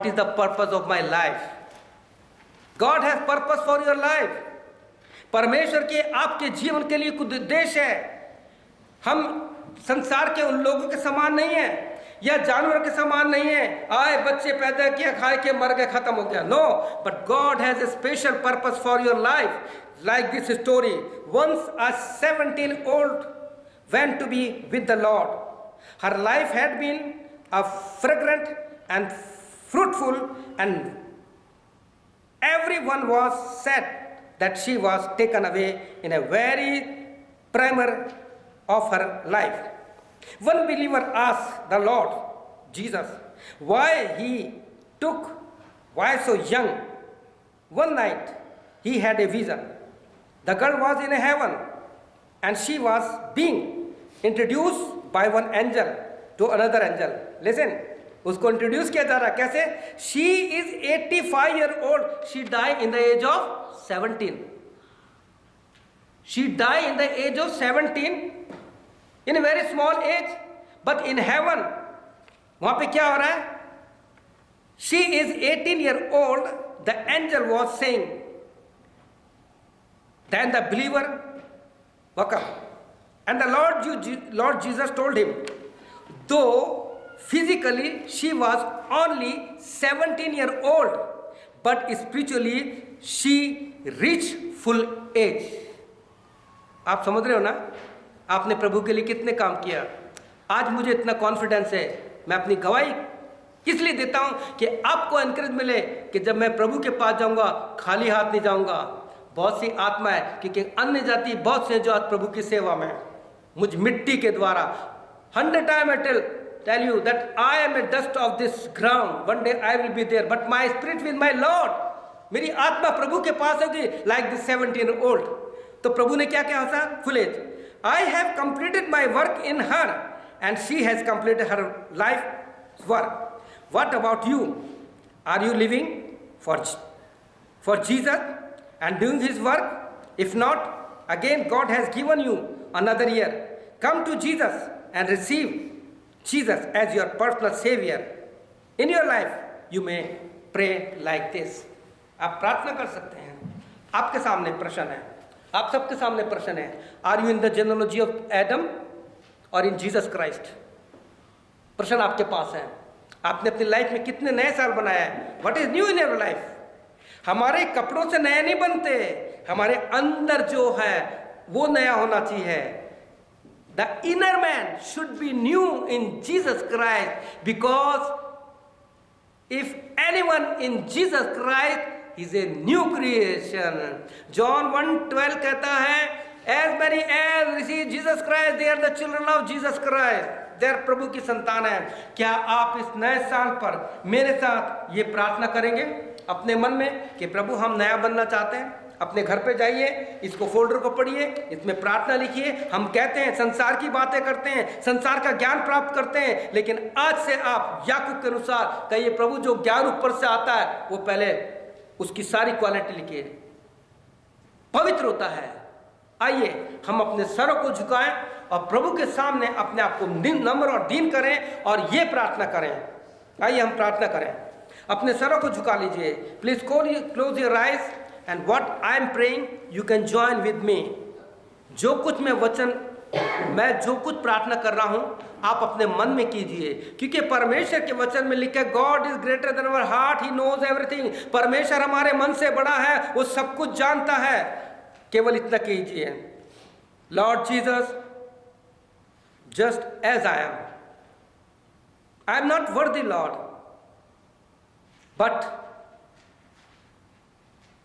is the purpose of my life? God has purpose for your life. परमेश्वर के आपके जीवन के लिए कुछ उद्देश्य है। हम संसार के उन लोगों के समान नहीं है या जानवर के समान नहीं है, आए बच्चे पैदा किया, खाए के मर गए, खत्म हो गया। No, but God has a special purpose for your life. Like this story, once a 17-year-old went to be with the Lord. Her life had been a fragrant and fruitful, and everyone was sad that she was taken away in a very primer of her life. One believer asked the Lord Jesus why so young. One night he had a vision. The girl was in heaven and she was being introduced by one angel to another angel. Listen, उसको introduce किया जा रहा है कैसे? She is 85-year-old. She died in the age of 17. She died in the age of 17 in a very small age. But in heaven, वहां पे क्या हो रहा है? She is 18-year-old. The angel was saying. Then the believer woke up, and the Lord Jesus told him, though physically she was only 17-year-old, but spiritually she reached full age. आप समझ रहे हो ना? आपने प्रभु के लिए कितने काम किया। आज मुझे इतना कॉन्फिडेंस है, मैं अपनी गवाही किस लिए देता हूं कि आपको एनकरेज मिले कि जब मैं प्रभु के पास जाऊंगा खाली हाथ नहीं जाऊंगा। बहुत सी आत्मा है क्योंकि अन्य जाति बहुत से जो आज प्रभु की सेवा में मुझ मिट्टी के द्वारा 100 times I tell you that I am a dust of this ground. One day I will be there, but my spirit with my Lord. मेरी आत्मा प्रभु के पास होगी like this 17-year-old. तो प्रभु ने क्या कहा था? Full age. I have completed my work in her and she has completed her life's work. What about you? Are you living for Jesus and doing his work? If not, again God has given you another year. Come to Jesus and receive Jesus as your personal savior. In your life you may pray like this. आप प्रार्थना कर सकते हैं। आपके सामने प्रश्न है, आप सबके सामने प्रश्न है, are you in the genealogy of Adam और इन जीसस क्राइस्ट? प्रश्न आपके पास है। आपने अपनी लाइफ में कितने नए साल बनाया है? What is new in your life? हमारे कपड़ों से नए नहीं बनते, हमारे अंदर जो है वो नया होना चाहिए। The inner man should be new in Jesus Christ, because if anyone in Jesus Christ is a new creation. John 1:12 कहता है, as many as receive Jesus Christ they are the children of Jesus Christ. There प्रभु की संतान है। क्या आप इस नए साल पर मेरे साथ ये प्रार्थना करेंगे अपने मन में कि प्रभु हम नया बनना चाहते हैं? अपने घर पे जाइए, इसको फोल्डर को पढ़िए, इसमें प्रार्थना लिखिए। हम कहते हैं संसार की बातें करते हैं, संसार का ज्ञान प्राप्त करते हैं, लेकिन आज से आप याकूब के अनुसार कहिए, प्रभु जो ज्ञान ऊपर से आता है वो पहले उसकी सारी क्वालिटी लिखिए, पवित्र होता है। आइए हम अपने सरों को झुकाएं और प्रभु के सामने अपने आप को नम्र और दीन करें और ये प्रार्थना करें। आइए हम प्रार्थना करें। अपने सरों को झुका लीजिए। Please close your eyes and what I am praying you can join with me. जो कुछ मैं जो कुछ प्रार्थना कर रहा हूं आप अपने मन में कीजिए, क्योंकि परमेश्वर के वचन में लिखा है God is greater than our heart, he knows everything. परमेश्वर हमारे मन से बड़ा है, वो सब कुछ जानता है। केवल इतना कीजिए, Lord Jesus, just as I am not worthy Lord, but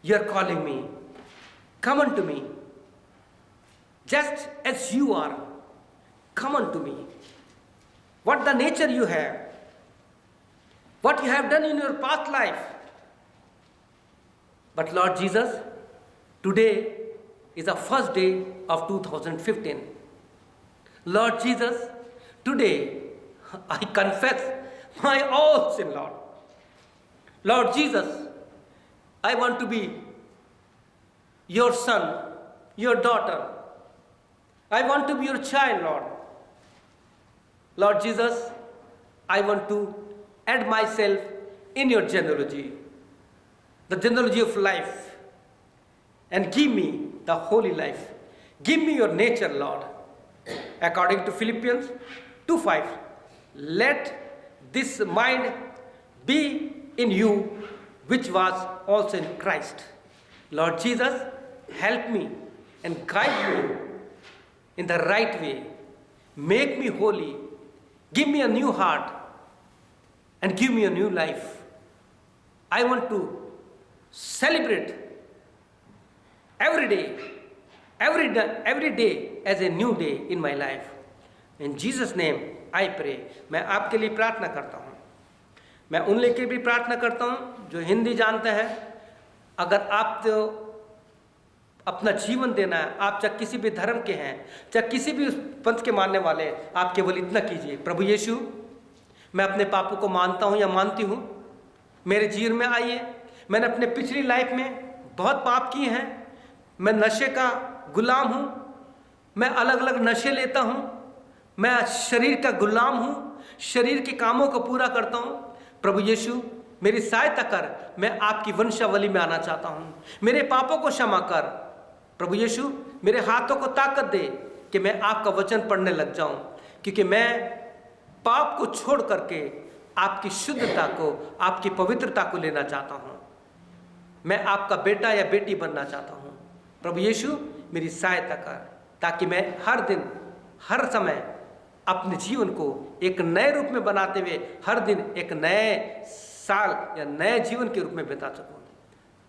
you are calling me. Come unto me just as you are. Come unto me. What the nature you have, what you have done in your past life. But Lord Jesus, today is the first day of 2015. Lord Jesus, today I confess my all sin, Lord. Lord Jesus, I want to be your son, your daughter. I want to be your child, Lord. Lord Jesus, I want to add myself in your genealogy, the genealogy of life, and give me the holy life. Give me your nature, Lord. According to Philippians 2:5, let this mind be in you, which was also in Christ. Lord Jesus, help me and guide me in the right way. Make me holy. Give me a new heart and give me a new life. I want to celebrate every day as a new day in my life. In Jesus' name I pray. मैं आपके लिए प्रार्थना करता हूँ. मैं उन लोगों के लिए भी प्रार्थना करता हूँ जो हिंदी जानते हैं. अगर आप तो अपना जीवन देना है, आप चाहे किसी भी धर्म के हैं, चाहे किसी भी पंथ के मानने वाले, आप केवल इतना कीजिए, प्रभु यीशु, मैं अपने पापों को मानता हूँ या मानती हूँ, मेरे जीवन में आइए. मैंने अपने पिछली लाइफ में बहुत पाप किए हैं. मैं नशे का गुलाम हूँ. मैं अलग अलग नशे लेता हूँ. मैं शरीर का गुलाम हूँ. शरीर के कामों को पूरा करता हूँ. प्रभु यीशु, मेरी सहायता कर. मैं आपकी वंशावली में आना चाहता हूँ. मेरे पापों को क्षमा कर. प्रभु यीशु, मेरे हाथों को ताकत दे कि मैं आपका वचन पढ़ने लग जाऊं, क्योंकि मैं पाप को छोड़ करके आपकी शुद्धता को, आपकी पवित्रता को लेना चाहता हूं. मैं आपका बेटा या बेटी बनना चाहता हूं. प्रभु यीशु, मेरी सहायता कर, ताकि मैं हर दिन हर समय अपने जीवन को एक नए रूप में बनाते हुए हर दिन एक नए साल या नए जीवन के रूप में बिता सकूं.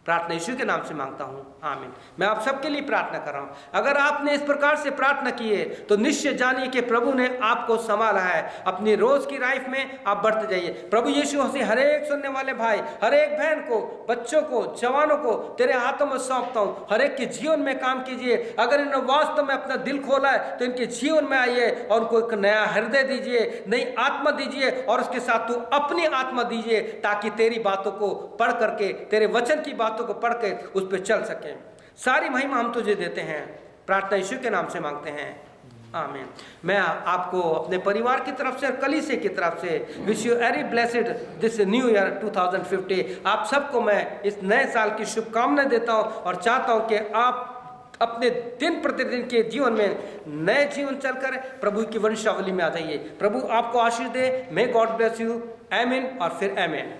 प्रार्थना यीशु के नाम से मांगता हूँ, आमीन. मैं आप सबके लिए प्रार्थना कर रहा हूँ. अगर आपने इस प्रकार से प्रार्थना की है तो निश्चय जानिए कि प्रभु ने आपको संभाला है. अपनी रोज की लाइफ में आप बढ़ते जाइए. प्रभु यीशु से हर एक सुनने वाले भाई, हर एक बहन को, बच्चों को, जवानों को तेरे हाथों में सौंपता हूँ. हर एक के जीवन में काम कीजिए. अगर इन्होंने वास्तव में अपना दिल खोला है तो इनके जीवन में आइए और उनको एक नया हृदय दीजिए, नई आत्मा दीजिए, और उसके साथ तू अपनी आत्मा दीजिए, ताकि तेरी बातों को पढ़ करके, तेरे वचन की बातों को पढ़ के उस पर चल सके. सारी महिमा हम तुझे देते हैं. प्रार्थना यीशु के नाम से मांगते हैं, आमीन. मैं आपको अपने परिवार की तरफ से और कलीसिया की तरफ से wish you very blessed this new year 2050. आप सबको मैं इस नए साल की शुभकामनाएं देता हूं और चाहता हूं कि आप अपने दिन प्रतिदिन के जीवन में नए जीवन चलकर प्रभु की वंशावली में आ जाइए. प्रभु आपको आशीष दे. May God bless you. आमीन और फिर आमीन.